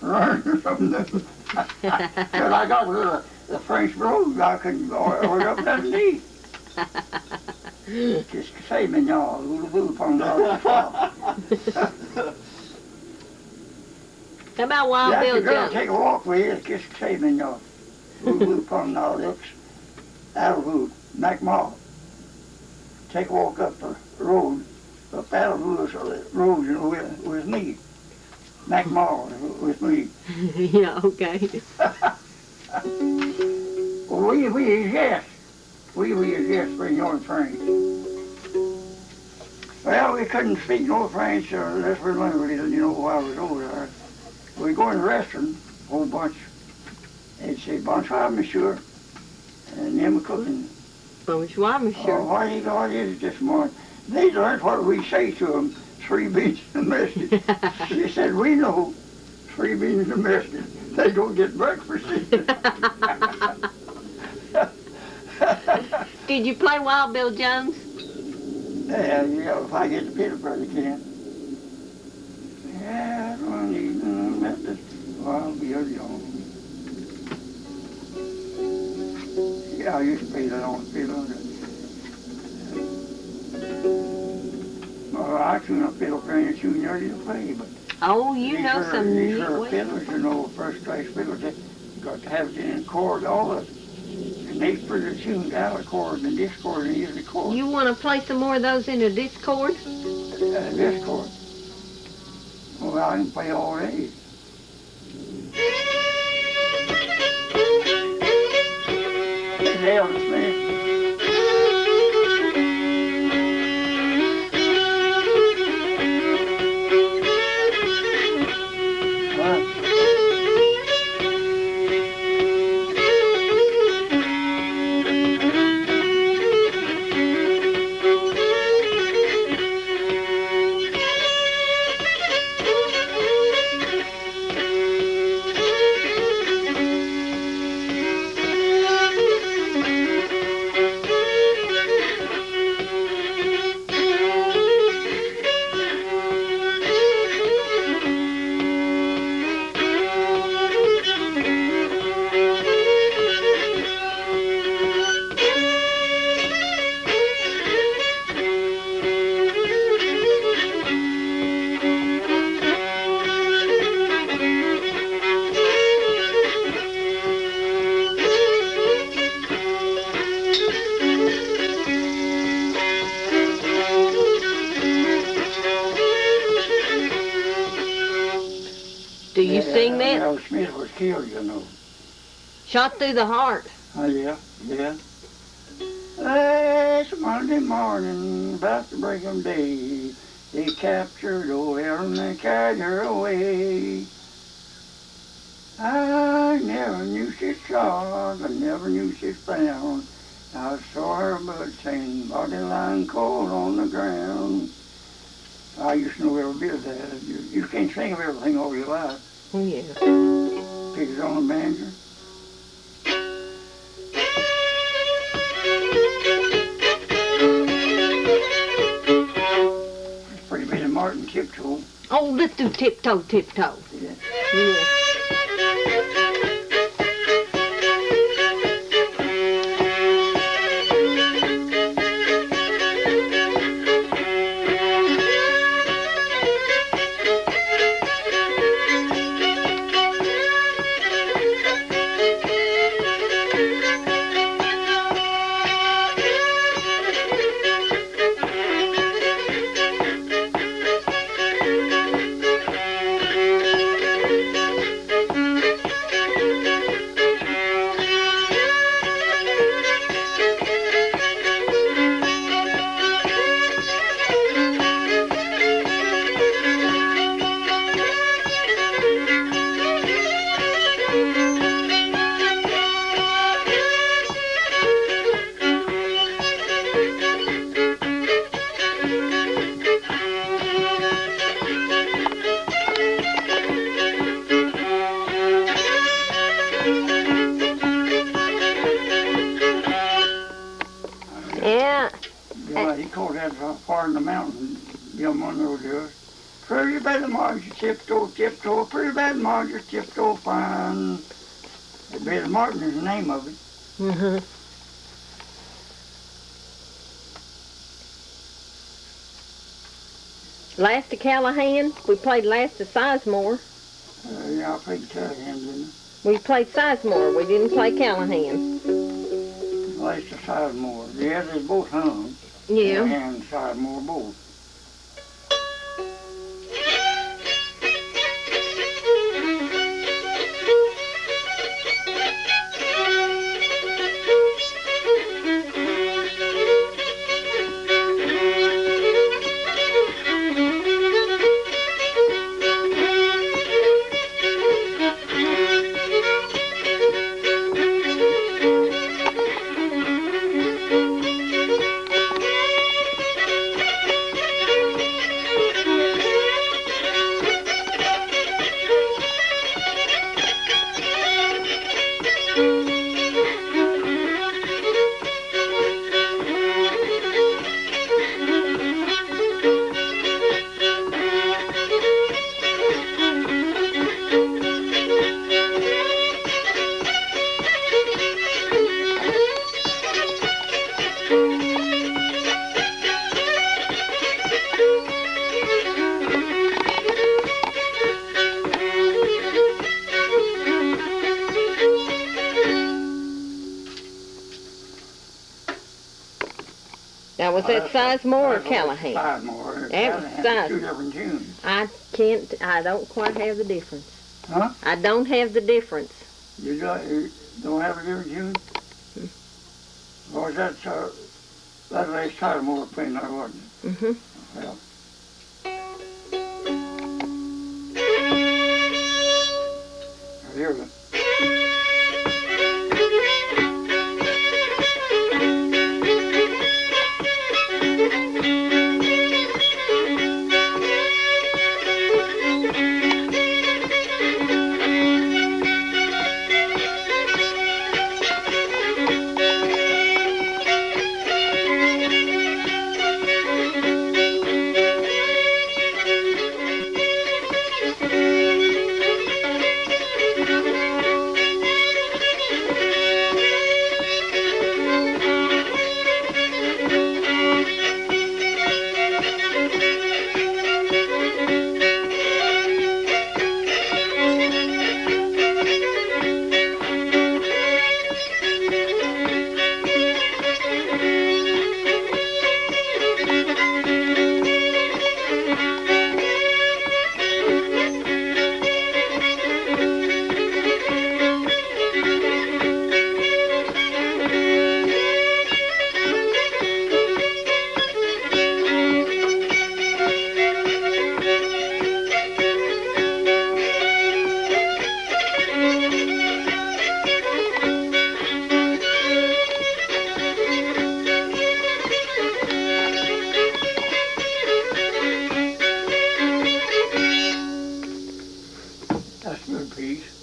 Run or something. Till I got to the French road, I couldn't go up underneath. Just to say, mignon, voulez-vous prendre How about Wild That's Bill the girl Jones? take a walk with you, just to say, mignon. Voulez-vous prendre lips, Alvoud, MacMaw. Take a walk up the road, up Alvoud's road with me. MacMaw with me. Yeah, okay. Well, we is yes. We is yes, mignon French. Well, we couldn't speak no French unless we learned it, while I was over there. We go in the restaurant, a whole bunch. They'd say, bonsoir, monsieur. And then we cooking. Bonjour, monsieur. Oh, what is it this morning? They learned what we say to them, 3 beans domestic. They said, we know 3 beans domestic. They don't get breakfast. Did you play Wild Bill Jones? Yeah, if I get the Fiddler, I can. Yeah, I don't need nothing. Wild Bill Jones. Yeah, I used to play that on the fiddle. Well, I tune a fiddle for any tune you to play, but Oh, you know some these neat are ways. fiddlers, first-class fiddlers. They got to have it in chord, all of it. And they put the tunes out of chord and discord and usually chord. You want to play some more of those in a Discord? Discord. Well, I can play all day. Elvis, man. Do you sing that? Mel Smith was killed, Shot through the heart. Oh, yeah. It's Monday morning, about the break of day. They captured old Hiram and carried her away. I never knew she'd shot, I never knew she'd found. I saw her blood-stained body lying cold on the ground. I used to know every bit of that. You can't sing of everything all your life. Oh, yeah. Pick it on a banjo. It's pretty bit of Martin King. tiptoe. Oh, let's do tiptoe, tiptoe. Yeah. Yeah. Yeah. Yeah, he called that far in the mountain. Young Monroe does. Pretty bad Marge, tiptoe, tiptoe. Pretty bad Marge, tiptoe, fine. Betty Martin is the name of it. Mm-hmm. Last of Callahan. We played Last of Sizemore. Yeah, I played Callahan, didn't We played Sizemore. We didn't play Callahan. I? Last of Sizemore. Yeah, they both hung. Yeah. Callahan and Sizemore both. Now, was that Sizemore or Callahan? Sizemore. That was Callahan, two Sizemore. different tunes. I don't quite have the difference. Huh? I don't have the difference. You don't have a different tune? Or was that last Sizemore playing there, wasn't it? Mm-hmm. Well. Here's it.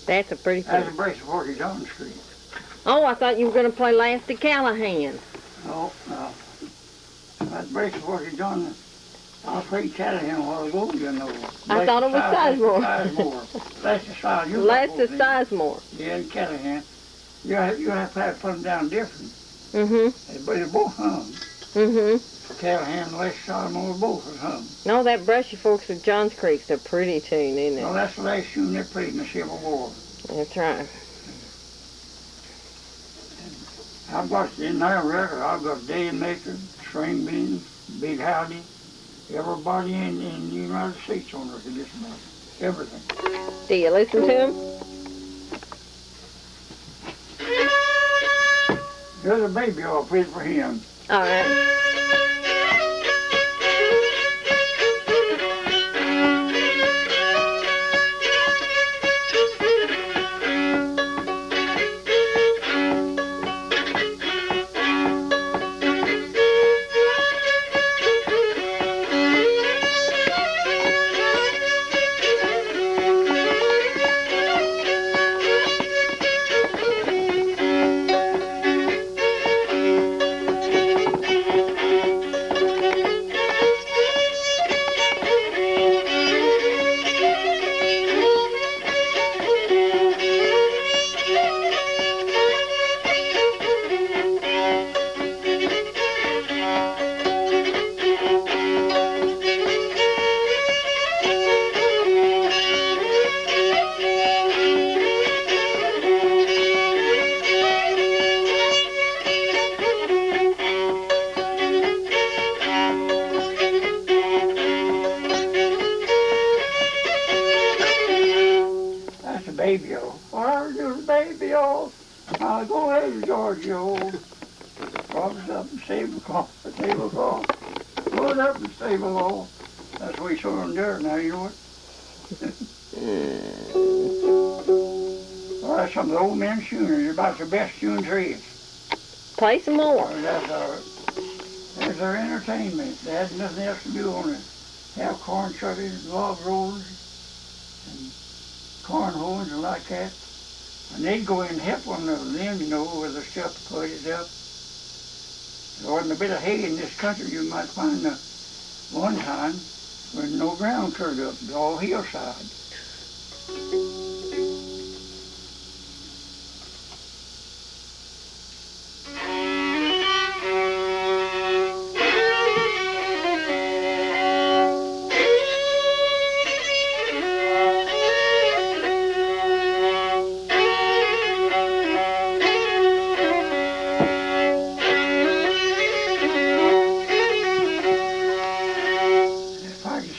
That's a pretty That's thing. a brace of 40 John Street. Oh, I thought you were going to play Last of Callahan. No, no. That brace of 40 John, I played Callahan a while ago, you know. I thought it was Sizemore. Lester Sizemore. Lester Sizemore. Yeah, and Callahan. You have to have put them down different. Mm-hmm. But they both hung. Mm-hmm. Callahan and Lester Sizemore both was hung. No, that Brushy Forks of Johns Creek's a pretty tune, isn't it? Well, that's the last tune they played in the Civil War. That's right. I've got in that record, I've got Day Maker, String Beans, Big Howdy, everybody in the United States on record, just about everything. Do you listen to him? There's a baby I'll play for him. All right. Baby-o. Where's your baby-o? I'll go ahead, Georgie-o. Promise up and tablecloth, the tablecloth. Put up and stable-o. That's what we saw on there now, you know what? Well, that's some of the old men's tunes. They're about the best tunes there is. Play some more. That's our entertainment. They had nothing else to do on it. Have corn shuckers, log rollers, and corn hoes and like that. And they'd go in and help one of them, you know, with the stuff to put it up. There wasn't a bit of hay in this country you might find one time when no ground turned up, all hillside.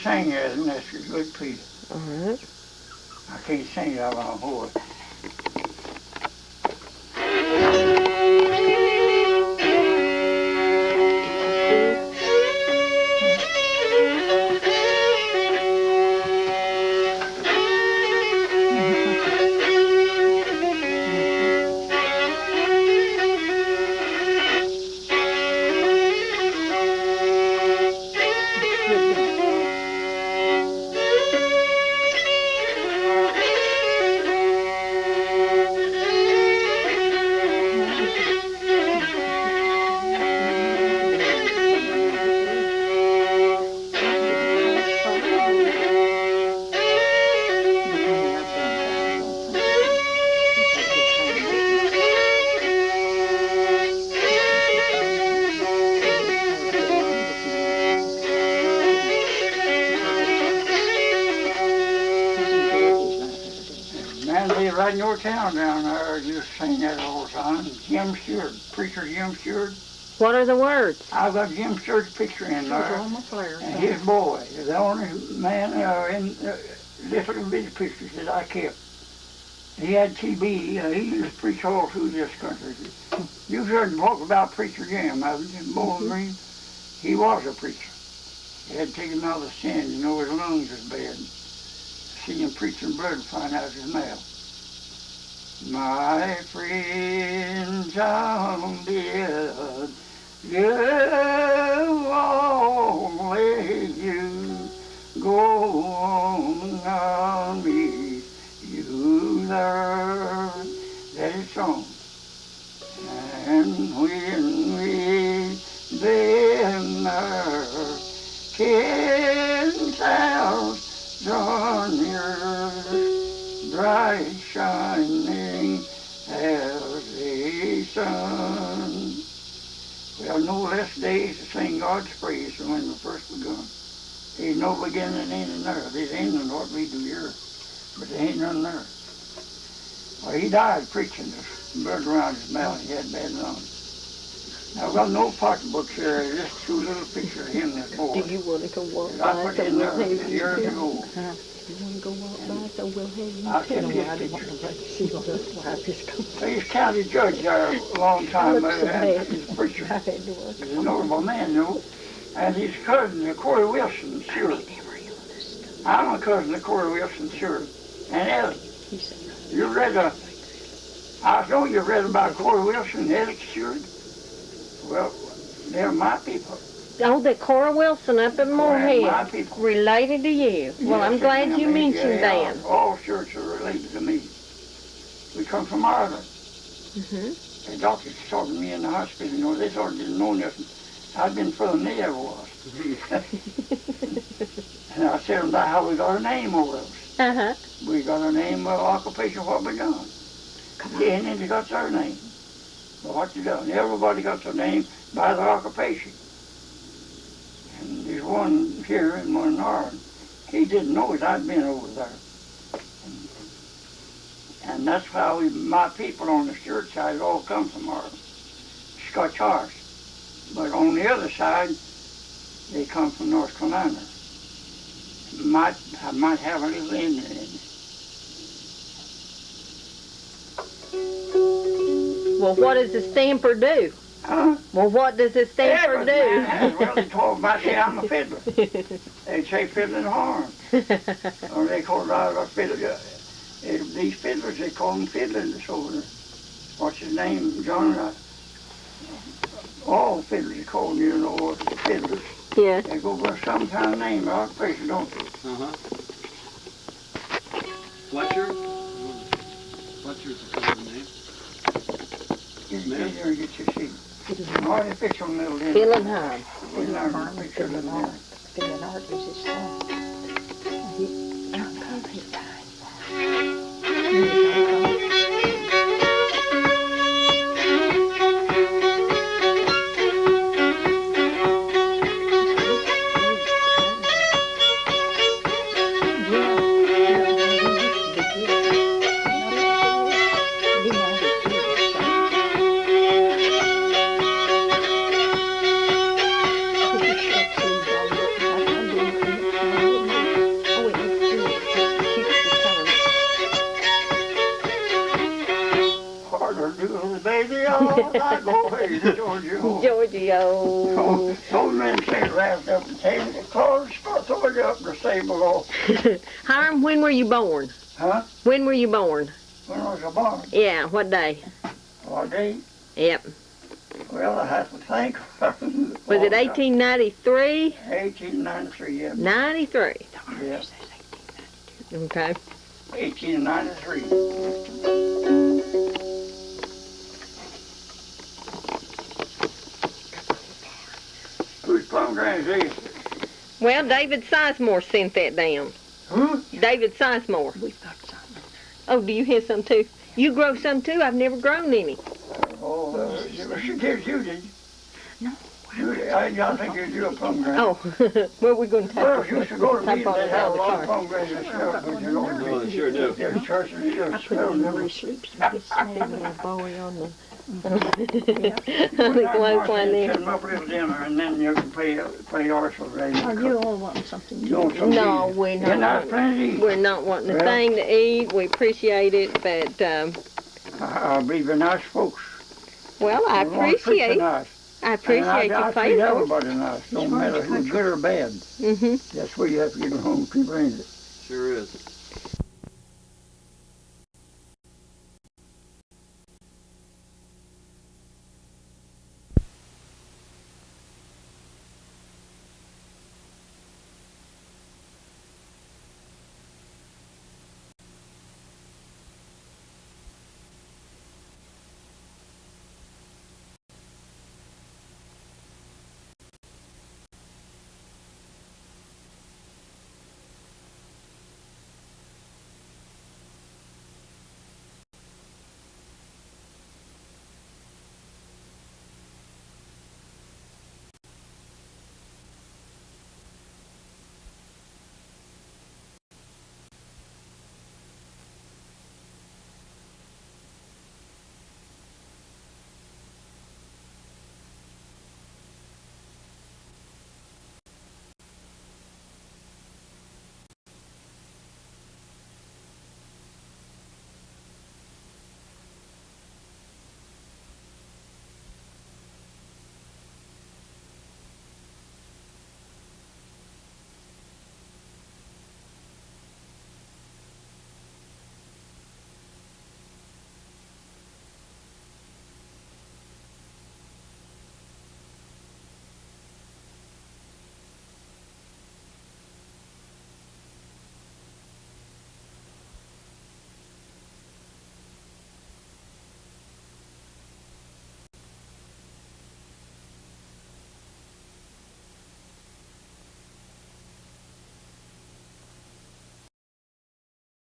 Sing it, and that's a good piece. All right. I can't sing it out of my voice. Right in your town down there, you sing that all the time. Jim Stewart, preacher Jim Stewart. What are the words? I've got Jim Stewart's picture in there. And his boy, the only man in little bitty pictures that I kept. He had TB. He used to preach all through this country. You've heard him talk about Preacher Jim, haven't you? Bowling Green. He was a preacher. He had to take him out of the sin. You know, his lungs was bad. See him preaching blood to find out his mouth. My friends, I'm dead. You only you go on me. You learn that song. And when we been there, bright shining as the sun. We have no less days to sing God's praise than when we first begun. There's no beginning and ending there. There's ending what we do here, but there ain't none there. Well, he died preaching. This blood around his mouth. He had bad lungs. Now, I've got no pocketbook here. Just two little pictures of him this boy. Do you want to go walk I by put so it in we'll there have you years tell? ago. You want to go walk by so we'll have you I tell? can get I didn't pictures. want to see what the wife is going. He's county judge there a long time ago. Looks so bad. He's a preacher. I had to work. He's a notable man, you know. And his cousin, Corey Wilson, sure. I'm a cousin of Corey Wilson, sure. And Ellen, you read I know you read about Corey Wilson and Alex Stewart. Well, they're my people. Oh, the Cora Wilson up at My Moorhead. people. Related to you. Well, I'm Yes, glad I you mean, mentioned yeah, that. all shirts are related to me. We come from Ireland. Mm-hmm. The doctors talking to me in the hospital, you know, they sort of didn't know nothing. I'd been further than they ever was. And I said about how we got our name over us. Uh-huh. We got our name, occupation, what we done. The Indians got their name. Well, what you done? Everybody got their name by their occupation. And there's one here and one in Ireland. He didn't know it. I'd been over there. And that's how my people on the Stewart side all come from Ireland. Scotch Irish. But on the other side, they come from North Carolina. I might have a little Indian in it. Well, what does the stamper do? Huh? Well, what does the stamper do? Well, they told about say I'm a fiddler. They say fiddling horn. Or they call it a fiddler. These fiddlers, they call them fiddling. So, what's his name, John? All fiddlers call them, you know, fiddlers. Yeah. They go by some kind of name, occupation, don't they? Uh-huh. Fletcher? Fletcher's a common name. Get there and get your seat. Artificial little Indian. Fiddling Hiram. Fiddling Hiram, picture of Fiddling him. art. Fiddling art is his son. Giorgio. Those men say wrapped up the table, the clothes, throw it up the stable. Hiram, when were you born? Huh? When were you born? When was I born? Yeah, what day? What day? Yep. Well, I have to think. Was it 1893? 1893, yeah. 93. Yeah, Okay. 1893. Whose program is this? Well, David Sizemore sent that down. Huh? David Sizemore. We've got something. Oh, do you have some too? You grow some too? I've never grown any. Oh, she gives you, did you? No. I think you do a program. Oh, where are we going to Well, take you used to go to Type meetings, on they it have out a of the lot of car. programs and stuff, but you know, Oh, they sure do. there's churches, I there's put it spells, in never. where he sleeps. And he gets sad. Bowie on the... Put I think one plan there. Send them up a little dinner, and then you can play Arsenal right Are you all wanting something? You want something to No, eat? we're You're not. not plenty. We're not wanting a Well- thing to eat. We appreciate it, but, I believe you're nice folks. well, I You want to treat appreciate nice. I appreciate and I your treat favor. everybody nice. Don't matter who's good or bad. Mm-hmm. That's where you have to get home people, ain't it? Sure is.